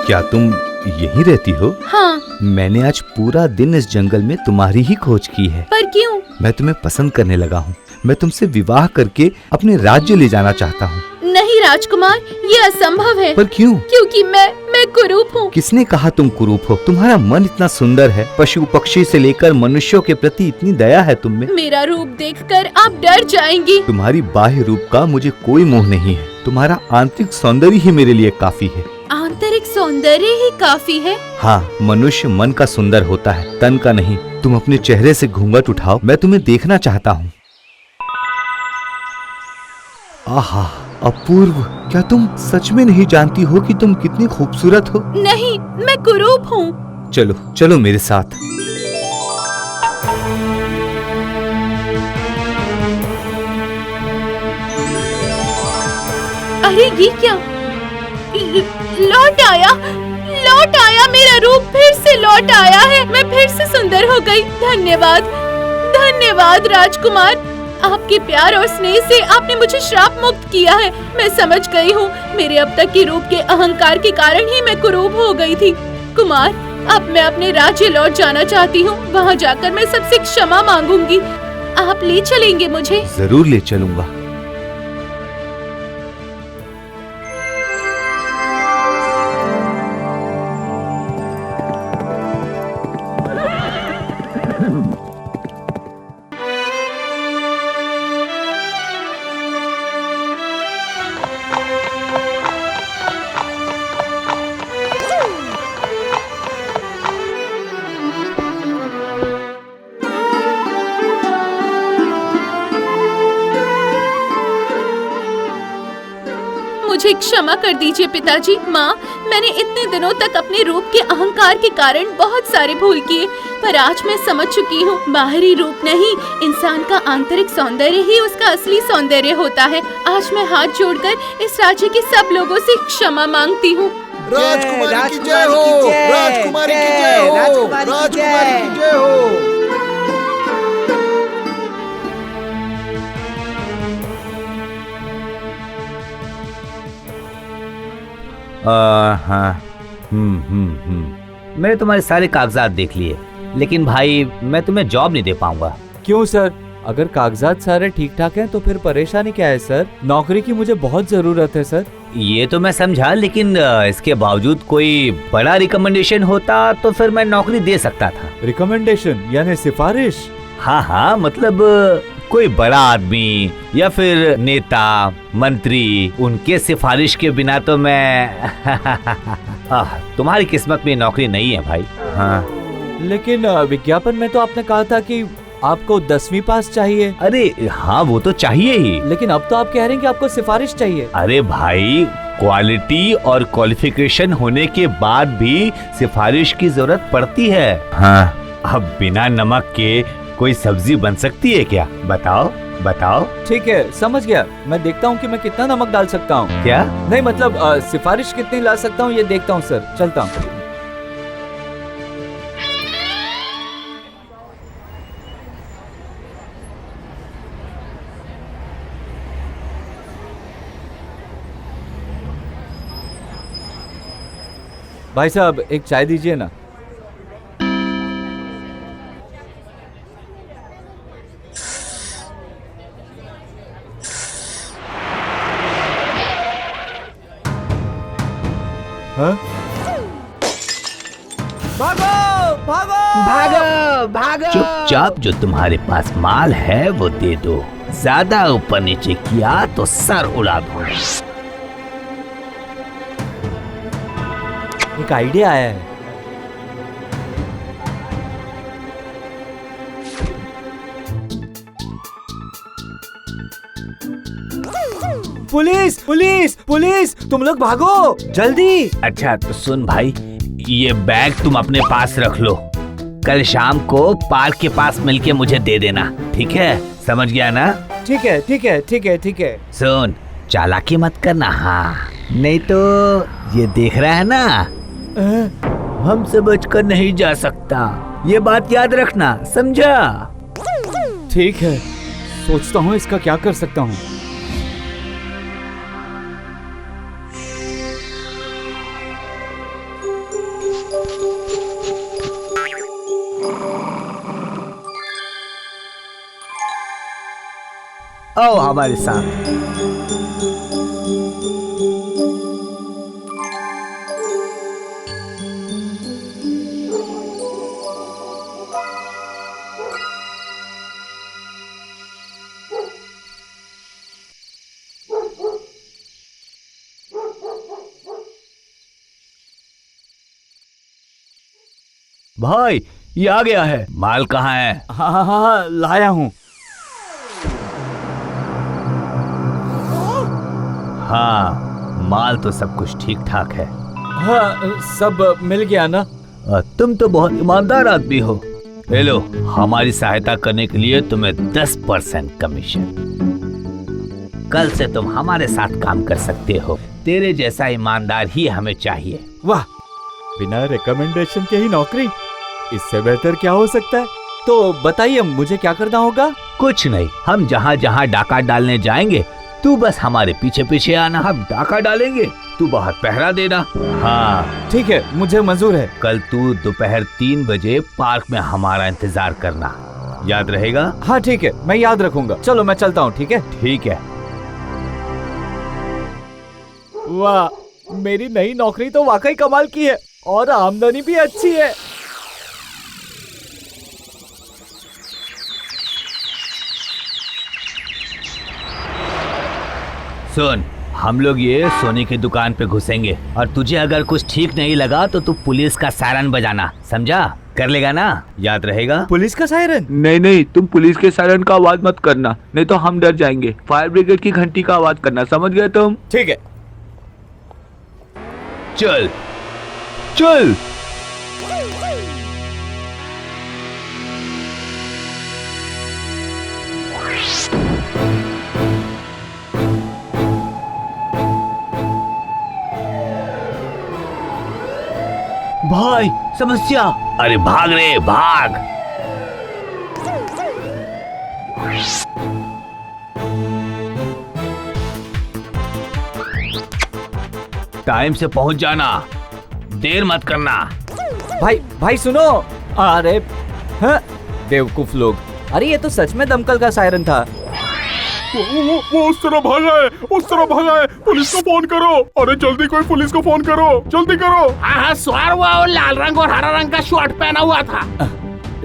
क्या तुम यहीं रहती हो? हाँ। मैंने आज पूरा दिन इस जंगल में तुम्हारी ही खोज की है। पर क्यों? मैं तुम्हें पसंद करने लगा हूँ। मैं तुमसे विवाह करके अपने राज्य ले जाना चाहता हूँ। नहीं राजकुमार, ये असंभव है। पर क्यों? क्योंकि मैं कुरूप हूँ। किसने कहा तुम कुरूप हो? तुम्हारा मन इतना सुंदर है, पशु पक्षी से लेकर मनुष्यों के प्रति इतनी दया है तुम में। मेरा रूप देखकर आप डर जाएंगी। तुम्हारी बाह्य रूप का मुझे कोई मोह नहीं है, तुम्हारा आंतरिक सौंदर्य ही मेरे लिए काफी है। आंतरिक सौंदर्य ही काफी है? हाँ, मनुष्य मन का सुंदर होता है, तन का नहीं। तुम अपने चेहरे से घूंघट उठाओ, मैं तुम्हें देखना चाहता हूँ। आहा, अपूर्व! क्या तुम सच में नहीं जानती हो कि तुम कितनी खूबसूरत हो? नहीं, मैं कुरूप हूँ। चलो चलो मेरे साथ। अरे ये क्या? लौट आया, मेरा रूप फिर से लौट आया है। मैं फिर से सुंदर हो गई। धन्यवाद राजकुमार। आपके प्यार और स्नेह से आपने मुझे श्राप मुक्त किया है। मैं समझ गई हूँ, मेरे अब तक के रूप के अहंकार के कारण ही मैं कुरूप हो गई थी। कुमार, अब मैं अपने राज्य लौट जाना चाहती हूँ। वहाँ जाकर मैं सबसे क्षमा मांगूंगी। आप ले चलेंगे मुझे? जरूर ले चलूंगा। मुझे क्षमा कर दीजिए पिताजी। माँ, मैंने इतने दिनों तक अपने रूप के अहंकार के कारण बहुत सारे भूल किए, पर आज मैं समझ चुकी हूँ, बाहरी रूप नहीं, इंसान का आंतरिक सौंदर्य ही उसका असली सौंदर्य होता है। आज मैं हाथ जोड़कर इस राज्य के सब लोगों से क्षमा मांगती हूँ। राजकुमारी की जय हो! राजकुमारी की जय हो! राजकुमारी की जय हो! हाँ। मैंने तुम्हारे सारे कागजात देख लिए, लेकिन भाई मैं तुम्हें जॉब नहीं दे पाऊंगा। क्यों सर? अगर कागजात सारे ठीक ठाक हैं तो फिर परेशानी क्या है सर? नौकरी की मुझे बहुत जरूरत है सर। ये तो मैं समझा, लेकिन इसके बावजूद कोई बड़ा रिकमेंडेशन होता तो फिर मैं नौकरी दे सकता था। रिकमेंडेशन यानी सिफारिश? हाँ हाँ, मतलब कोई बड़ा आदमी या फिर नेता, मंत्री, उनके सिफारिश के बिना तो मैं तुम्हारी किस्मत में नौकरी नहीं है भाई। हाँ, लेकिन विज्ञापन में तो आपने कहा था कि आपको 10वीं पास चाहिए। अरे हाँ, वो तो चाहिए ही, लेकिन अब तो आप कह रहे हैं कि आपको सिफारिश चाहिए। अरे भाई, क्वालिटी और क्वालिफिकेशन होने के बाद भी सिफारिश की जरूरत पड़ती है। हाँ, अब बिना नमक के कोई सब्जी बन सकती है क्या? बताओ बताओ। ठीक है, समझ गया। मैं देखता हूँ कि मैं कितना नमक डाल सकता हूँ। क्या? नहीं मतलब सिफारिश कितनी ला सकता हूँ ये देखता हूँ सर। चलता हूँ। भाई साहब, एक चाय दीजिए ना। हाँ? भागो भागो भागो भागो। चुपचाप जो तुम्हारे पास माल है वो दे दो। ज्यादा ऊपर नीचे किया तो सर उड़ा दो। एक आइडिया आया है। पुलिस पुलिस पुलिस, तुम लोग भागो जल्दी। अच्छा तो सुन भाई, ये बैग तुम अपने पास रख लो। कल शाम को पार्क के पास मिलके मुझे दे देना, ठीक है? समझ गया ना? ठीक है ठीक है ठीक है ठीक है। सुन, चालाकी मत करना, हाँ, नहीं तो ये देख रहा है ना, हमसे बचकर नहीं जा सकता। ये बात याद रखना, समझा? ठीक है, सोचता हूँ इसका क्या कर सकता हूँ। आओ हमारे साथ। भाई, ये आ गया है। माल कहाँ है? हाँ हाँ हाँ, लाया हूँ। हाँ, माल तो सब कुछ ठीक ठाक है। हाँ, सब मिल गया ना? तुम तो बहुत ईमानदार आदमी हो। ले लो, हमारी सहायता करने के लिए तुम्हें 10% कमीशन। कल से तुम हमारे साथ काम कर सकते हो। तेरे जैसा ईमानदार ही हमें चाहिए। वाह, बिना रिकमेंडेशन के ही नौकरी, इससे बेहतर क्या हो सकता है? तो बताइए मुझे क्या करना होगा? कुछ नहीं, हम जहाँ जहाँ डाका डालने जाएंगे तू बस हमारे पीछे पीछे आना। हम डाका डालेंगे, तू बाहर पहरा देना। हाँ ठीक है, मुझे मंजूर है। कल तू दोपहर 3 बजे पार्क में हमारा इंतजार करना, याद रहेगा? हाँ ठीक है, मैं याद रखूंगा। चलो मैं चलता हूँ। ठीक है? ठीक है। वाह, मेरी नई नौकरी तो वाकई कमाल की है और आमदनी भी अच्छी है। सुन, हम लोग ये सोने की दुकान पे घुसेंगे और तुझे अगर कुछ ठीक नहीं लगा तो तू पुलिस का सायरन बजाना, समझा? कर लेगा ना? याद रहेगा? पुलिस का सायरन? नहीं नहीं, तुम पुलिस के सायरन का आवाज मत करना, नहीं तो हम डर जाएंगे। फायर ब्रिगेड की घंटी का आवाज करना, समझ गए तुम? ठीक है। चल चल। भाई, समस्या। अरे भाग रे भाग। टाइम से पहुंच जाना, देर मत करना। भाई सुनो। अरे हाँ, बेवकूफ लोग। अरे ये तो सच में दमकल का सायरन था। वो उस तरह भागा है, उस तरह भागा है। पुलिस को फोन करो। अरे जल्दी कोई पुलिस को फोन करो, जल्दी करो। हाँ, सवार हुआ और लाल रंग और हरा रंग का शर्ट पहना हुआ था।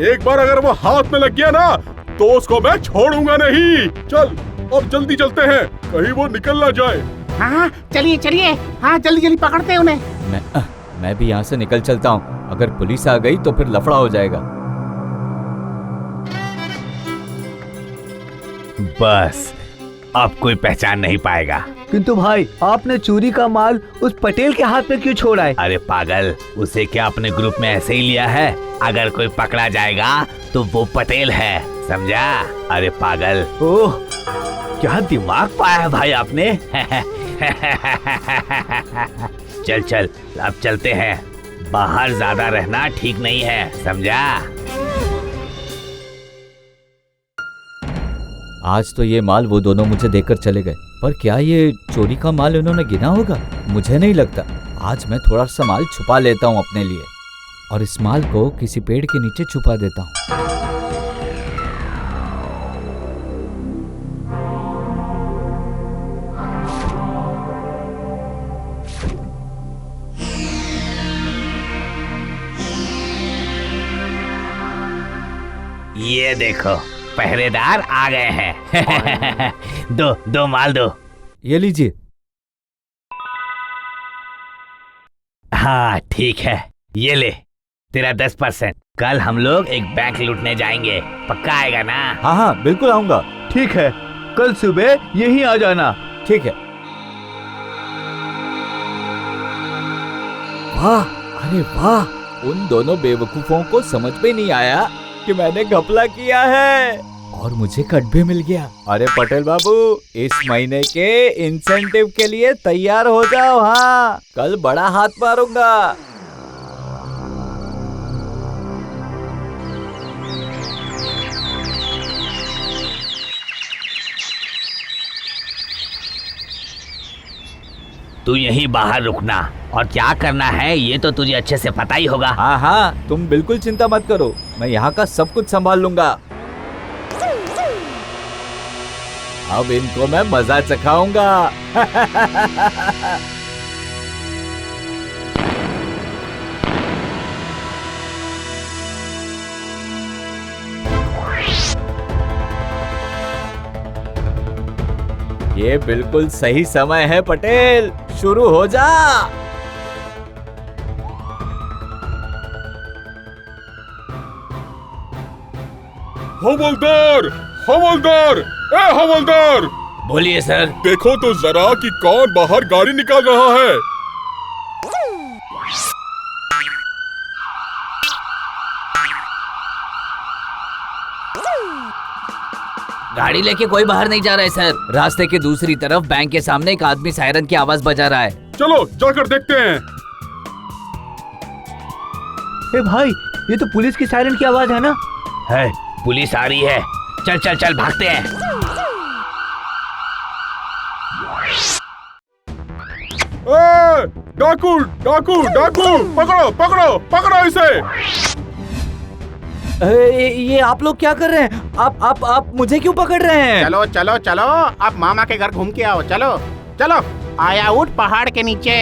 एक बार अगर वो हाथ में लग गया ना तो उसको मैं छोड़ूंगा नहीं। चल अब जल्दी चलते हैं, कहीं वो निकल ना जाए। हाँ चलिए चलिए, हाँ जल्दी जल्दी पकड़ते हैं उन्हें। मैं भी यहाँ से निकल चलता हूँ। अगर पुलिस आ गई तो फिर लफड़ा हो जाएगा। बस अब कोई पहचान नहीं पाएगा। किंतु भाई, आपने चोरी का माल उस पटेल के हाथ में क्यों छोड़ा है? अरे पागल, उसे क्या अपने ग्रुप में ऐसे ही लिया है? अगर कोई पकड़ा जाएगा तो वो पटेल है, समझा? अरे पागल। ओह, क्या दिमाग पाया है भाई आपने। चल चल, अब चलते हैं। बाहर ज्यादा रहना ठीक नहीं है, समझा? आज तो ये माल वो दोनों मुझे देकर चले गए, पर क्या ये चोरी का माल उन्होंने गिना होगा? मुझे नहीं लगता। आज मैं थोड़ा सा माल छुपा लेता हूँ अपने लिए, और इस माल को किसी पेड़ के नीचे छुपा देता हूँ। ये देखो, पहरेदार आ गए हैं। दो माल दो। ये लीजिए। हाँ ठीक है, ये ले तेरा 10%। कल हम लोग एक बैंक लूटने जाएंगे, पक्का आएगा ना? हाँ बिल्कुल आऊंगा। ठीक है, कल सुबह यहीं आ जाना। ठीक है। वाह, अरे वाह, उन दोनों बेवकूफों को समझ में नहीं आया कि मैंने घपला किया है, और मुझे कट भी मिल गया। अरे पटेल बाबू, इस महीने के इंसेंटिव के लिए तैयार हो जाओ। हाँ, कल बड़ा हाथ मारूंगा। तू यहीं बाहर रुकना, और क्या करना है ये तो तुझे अच्छे से पता ही होगा। हाँ, तुम बिल्कुल चिंता मत करो, मैं यहाँ का सब कुछ संभाल लूंगा। अब इनको मैं मजा चखाऊंगा। ये बिल्कुल सही समय है पटेल, शुरू हो जा। हवलदार, हवलदार, ए हवलदार। बोलिए सर। देखो तो जरा कि कौन बाहर गाड़ी निकाल रहा है। गाड़ी लेके कोई बाहर नहीं जा रहा है सर। रास्ते के दूसरी तरफ बैंक के सामने एक आदमी सायरन की आवाज बजा रहा है। चलो जाकर देखते हैं। ए भाई, ये तो पुलिस की सायरन की आवाज है ना? है, पुलिस आ रही है। चल चल चल, भागते हैं। डाकू डाकू डाकू, पकड़ो पकड़ो पकड़ो इसे। ये आप लोग क्या कर रहे हैं? आप मुझे क्यों पकड़ रहे हैं? चलो चलो चलो, आप मामा के घर घूम के आओ। चलो चलो, आया उठ पहाड़ के नीचे।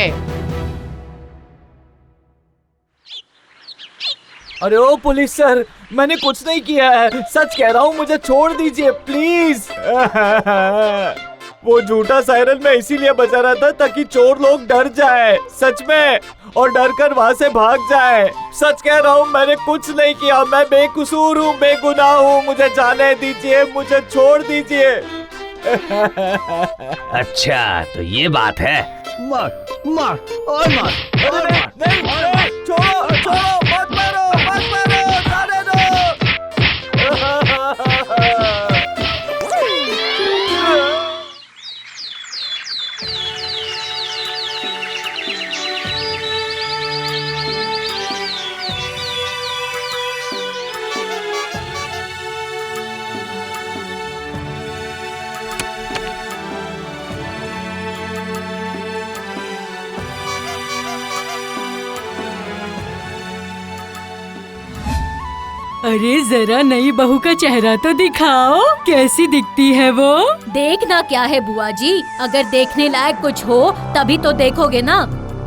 अरे ओ पुलिस सर, मैंने कुछ नहीं किया है, सच कह रहा हूँ, मुझे छोड़ दीजिए प्लीज। वो झूठा सायरन मैं इसीलिए बजा रहा था ताकि चोर लोग डर जाए, सच में, और डर कर वहाँ से भाग जाए। सच कह रहा हूँ, मैंने कुछ नहीं किया, मैं बेकसूर हूँ, बेगुनाह हूँ, मुझे जाने दीजिए, मुझे छोड़ दीजिए। अच्छा तो ये बात है। मार मार और मार। नहीं, छोड़ो छोड़ो, मत मारो, जाने दो। अरे जरा नई बहू का चेहरा तो दिखाओ, कैसी दिखती है वो? देखना क्या है बुआ जी, अगर देखने लायक कुछ हो तभी तो देखोगे ना।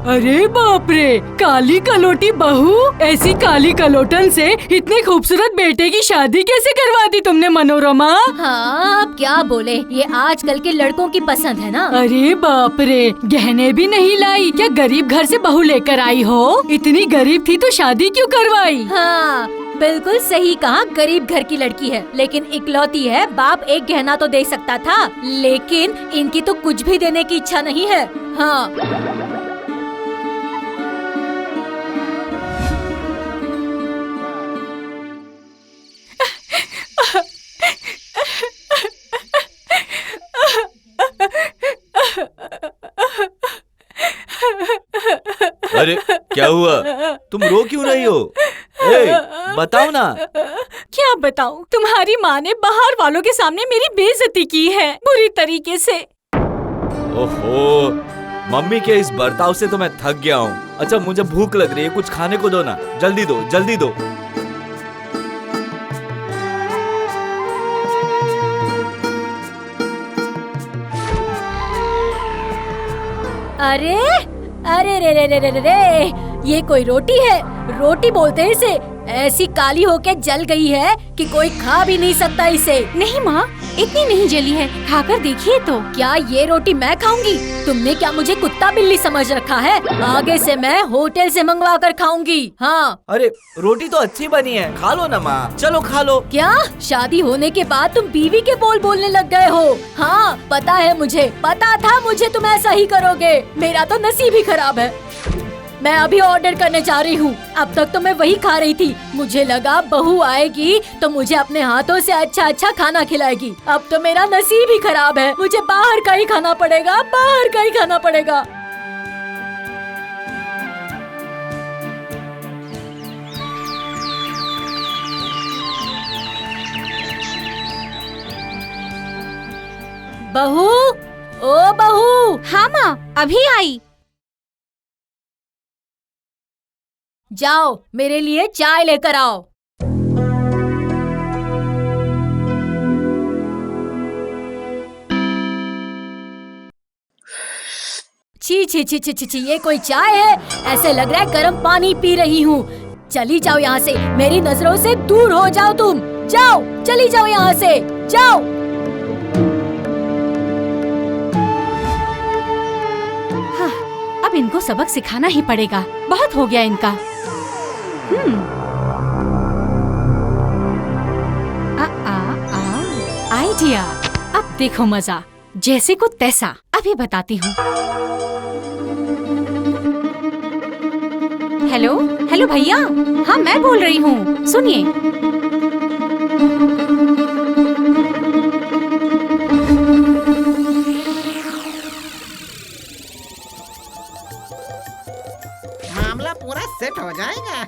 अरे बाप रे, काली कलोटी बहू, ऐसी काली कलोटन से इतने खूबसूरत बेटे की शादी कैसे करवा दी तुमने मनोरमा? हाँ, अब क्या बोले, ये आजकल के लड़कों की पसंद है ना। अरे बाप रे, गहने भी नहीं लाई, क्या गरीब घर से बहू लेकर आई हो? इतनी गरीब थी तो शादी क्यों करवाई? हाँ बिल्कुल सही कहा, गरीब घर की लड़की है, लेकिन इकलौती है, बाप एक गहना तो दे सकता था, लेकिन इनकी तो कुछ भी देने की इच्छा नहीं है। हाँ अरे क्या हुआ, तुम रो क्यों रही हो? बताओ ना। क्या बताऊं, तुम्हारी माँ ने बाहर वालों के सामने मेरी बेइज्जती की है बुरी तरीके से। ओहो, मम्मी के इस बर्ताव से तो मैं थक गया हूँ। अच्छा मुझे भूख लग रही है, कुछ खाने को दो ना, जल्दी दो जल्दी दो। अरे अरे रे रे रे रे रे, ये कोई रोटी है? रोटी बोलते हैं इसे, ऐसी काली होके जल गई है कि कोई खा भी नहीं सकता इसे। नहीं माँ, इतनी नहीं जली है, खाकर देखिए तो। क्या ये रोटी मैं खाऊंगी? तुमने क्या मुझे कुत्ता बिल्ली समझ रखा है? आगे से मैं होटल से मंगवा कर खाऊंगी। हाँ। अरे रोटी तो अच्छी बनी है, खा लो ना माँ, चलो खा लो। क्या शादी होने के बाद तुम बीवी के बोल बोलने लग गए हो? हाँ पता है मुझे, पता था मुझे तुम ऐसा ही करोगे। मेरा तो नसीब ही खराब है। मैं अभी ऑर्डर करने जा रही हूँ। अब तक तो मैं वही खा रही थी, मुझे लगा बहू आएगी तो मुझे अपने हाथों से अच्छा अच्छा खाना खिलाएगी। अब तो मेरा नसीब ही खराब है, मुझे बाहर का ही खाना पड़ेगा, बाहर का ही खाना पड़ेगा। बहू, ओ बहू। हाँ माँ, अभी आई। जाओ मेरे लिए चाय लेकर आओ। छी छी छी छी छी, ये कोई चाय है? ऐसे लग रहा है गर्म पानी पी रही हूँ। चली जाओ यहाँ से, मेरी नजरों से दूर हो जाओ तुम। जाओ, चली जाओ यहाँ से, जाओ। हाँ, अब इनको सबक सिखाना ही पड़ेगा, बहुत हो गया इनका। आइडिया, अब देखो मजा, जैसे को तैसा। अभी बताती हूँ। हेलो हेलो भैया, हाँ मैं बोल रही हूँ, सुनिए। मामला पूरा सेट हो जाएगा।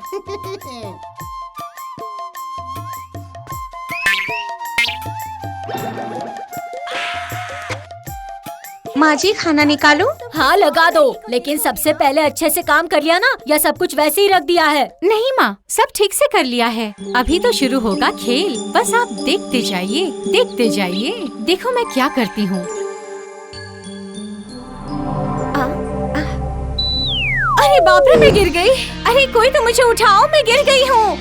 माँ जी खाना निकालो। हाँ लगा दो, लेकिन सबसे पहले अच्छे से काम कर लिया ना, या सब कुछ वैसे ही रख दिया है? नहीं माँ, सब ठीक से कर लिया है। अभी तो शुरू होगा खेल, बस आप देखते जाइए, देखते जाइए। देखो मैं क्या करती हूँ। अरे बाप रे, मैं गिर गई। अरे कोई तो मुझे उठाओ, मैं गिर गई हूँ।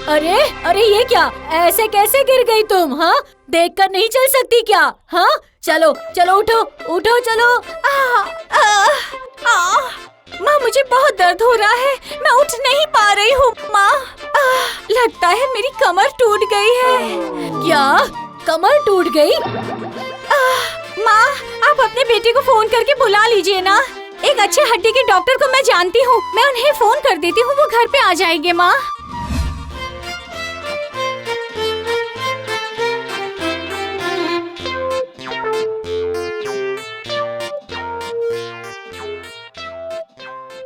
अरे अरे ये क्या, ऐसे कैसे गिर गई तुम? हाँ, देखकर नहीं चल सकती क्या? हाँ चलो चलो, उठो उठो, चलो। माँ मुझे बहुत दर्द हो रहा है, मैं उठ नहीं पा रही हूँ। माँ लगता है मेरी कमर टूट गई है। क्या कमर टूट गई? माँ आप अपने बेटे को फोन करके बुला लीजिए ना। एक अच्छे हड्डी के डॉक्टर को मैं जानती हूँ, मैं उन्हें फोन कर देती हूँ, वो घर पे आ जाएंगे। माँ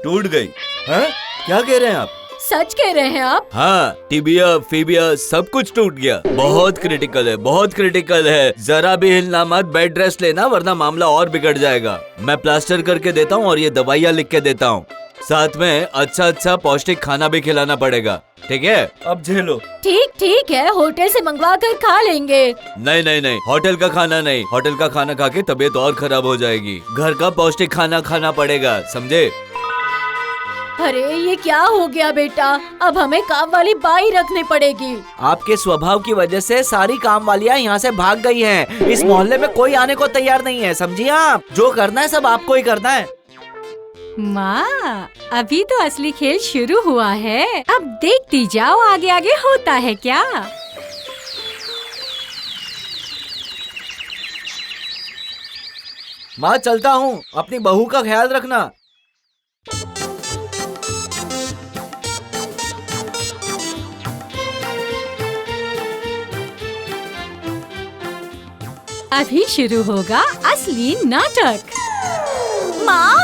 टूट गई? हाँ? क्या कह रहे हैं आप? सच कह रहे हैं आप? हाँ, टिबिया फीबिया सब कुछ टूट गया। बहुत क्रिटिकल है, बहुत क्रिटिकल है। जरा भी हिलना मत, बेड रेस्ट लेना, वरना मामला और बिगड़ जाएगा। मैं प्लास्टर करके देता हूँ और ये दवाइयाँ लिख के देता हूँ। साथ में अच्छा पौष्टिक खाना भी खिलाना पड़ेगा, ठीक है? अब झेलो। ठीक है, होटल से मंगवा कर खा लेंगे। नहीं, होटल का खाना नहीं। होटल का खाना खा के तबीयत और खराब हो जाएगी। घर का पौष्टिक खाना खाना पड़ेगा, समझे? अरे ये क्या हो गया बेटा, अब हमें काम वाली बाई रखनी पड़ेगी। आपके स्वभाव की वजह से सारी काम वालियाँ यहाँ से भाग गई हैं। इस मोहल्ले में कोई आने को तैयार नहीं है, समझिए आप? जो करना है सब आपको ही करना है। माँ, अभी तो असली खेल शुरू हुआ है, अब देखती जाओ आगे आगे होता है क्या। माँ चलता हूँ, अपनी बहू का ख्याल रखना। अभी शुरू होगा असली नाटक। माँ,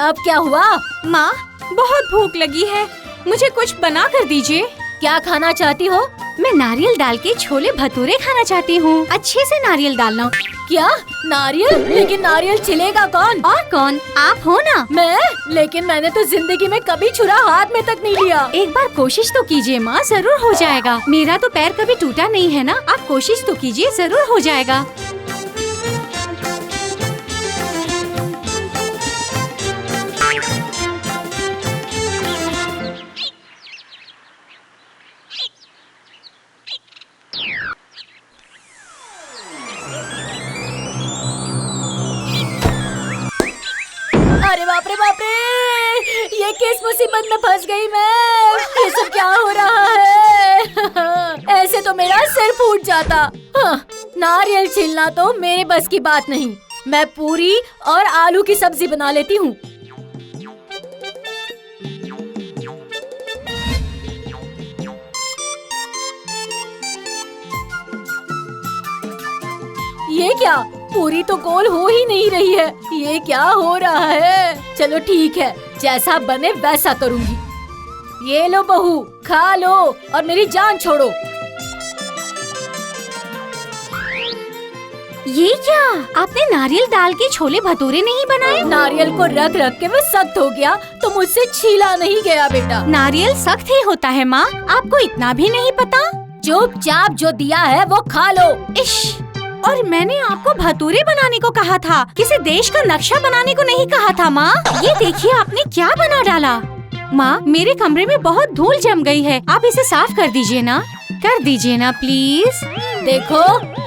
अब क्या हुआ? माँ, बहुत भूख लगी है, मुझे कुछ बना कर दीजिए। क्या खाना चाहती हो? मैं नारियल डाल के छोले भटूरे खाना चाहती हूँ। अच्छे से नारियल डालना। क्या नारियल? लेकिन नारियल छिलेगा कौन? और कौन? आप हो ना। मैं? लेकिन मैंने तो जिंदगी में कभी छुरा हाथ में तक नहीं लिया। एक बार कोशिश तो कीजिए माँ, जरूर हो जाएगा। मेरा तो पैर कभी टूटा नहीं है ना, आप कोशिश तो कीजिए, जरूर हो जाएगा। बाप रे, ये किस मुसीबत में फंस गई मैं? ये सब क्या हो रहा है? ऐसे तो मेरा सिर फूट जाता। नारियल छीलना तो मेरे बस की बात नहीं। मैं पूरी और आलू की सब्जी बना लेती हूँ। ये क्या? पूरी तो गोल हो ही नहीं रही है। ये क्या हो रहा है? चलो ठीक है, जैसा बने वैसा करूँगी। ये लो बहू, खा लो और मेरी जान छोड़ो। ये क्या? आपने नारियल डाल के छोले भटूरे नहीं बनाए? नारियल को रख रख के वो सख्त हो गया तो मुझसे छीला नहीं गया बेटा। नारियल सख्त ही होता है माँ, आपको इतना भी नहीं पता? चुपचाप जो दिया है वो खा लो। इश! और मैंने आपको भटूरे बनाने को कहा था, किसी देश का नक्शा बनाने को नहीं कहा था माँ। ये देखिए आपने क्या बना डाला। माँ, मेरे कमरे में बहुत धूल जम गई है, आप इसे साफ कर दीजिए ना। कर दीजिए ना प्लीज। देखो,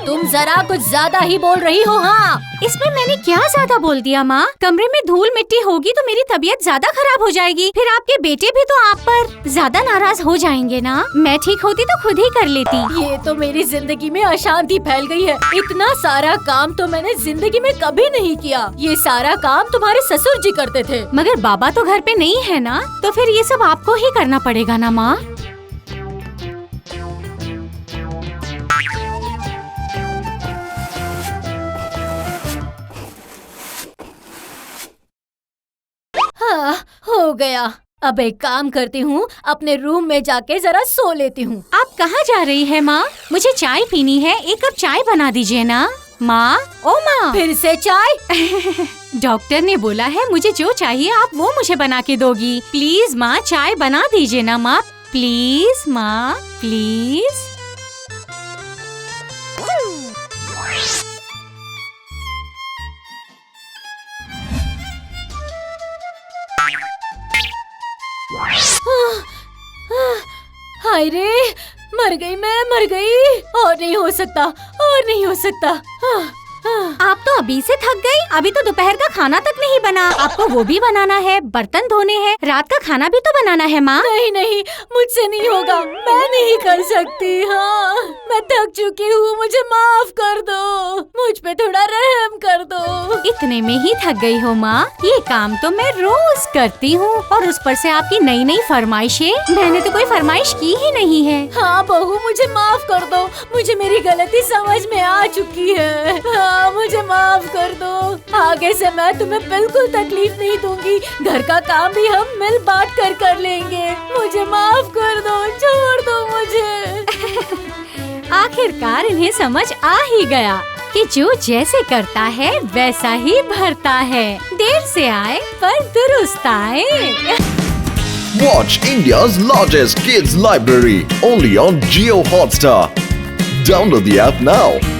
तुम जरा कुछ ज्यादा ही बोल रही हो। हाँ, इसमें मैंने क्या ज्यादा बोल दिया माँ? कमरे में धूल मिट्टी होगी तो मेरी तबीयत ज्यादा खराब हो जाएगी, फिर आपके बेटे भी तो आप पर ज्यादा नाराज हो जाएंगे ना। मैं ठीक होती तो खुद ही कर लेती। ये तो मेरी जिंदगी में अशांति फैल गई है। इतना सारा काम तो मैंने जिंदगी में कभी नहीं किया। ये सारा काम तुम्हारे ससुर जी करते थे। मगर बाबा तो घर पे नहीं है ना, तो फिर ये सब आपको ही करना पड़ेगा ना माँ। हाँ, हो गया। अब एक काम करती हूँ, अपने रूम में जाके जरा सो लेती हूँ। आप कहाँ जा रही है माँ? मुझे चाय पीनी है, एक कप चाय बना दीजिए ना। माँ, ओ माँ। फिर से चाय? डॉक्टर ने बोला है मुझे जो चाहिए आप वो मुझे बना के दोगी। प्लीज माँ, चाय बना दीजिए ना माँ। प्लीज माँ, प्लीज। हाय रे, मर गई मैं, मर गई। और नहीं हो सकता, और नहीं हो सकता। आप तो अभी से थक गई, अभी तो दोपहर का खाना तक नहीं बना। आपको वो भी बनाना है, बर्तन धोने हैं, रात का खाना भी तो बनाना है माँ। नहीं नहीं, मुझसे नहीं होगा, मैं नहीं कर सकती। हाँ, मैं थक चुकी हूँ, मुझे माफ कर दो, मुझ पे थोड़ा रहम कर दो। इतने में ही थक गई हो माँ? ये काम तो मैं रोज करती हूँ, और उस पर से आपकी नई नई फरमाइशें। मैंने तो कोई फरमाइश की ही नहीं है। हाँ बहू, मुझे माफ कर दो, मुझे मेरी गलती समझ में आ चुकी है। हाँ, मुझे माफ कर दो। आगे से मैं तुम्हें बिल्कुल तकलीफ नहीं दूंगी। घर का काम भी हम मिल बांट कर लेंगे। मुझे माफ कर दो, छोड़ दो मुझे। आखिरकार इन्हें समझ आ ही गया। कि जो जैसे करता है वैसा ही भरता है। देर से आए पर दुरुस्त आए। Watch India's largest kids library only on Jio Hotstar. Download the app now.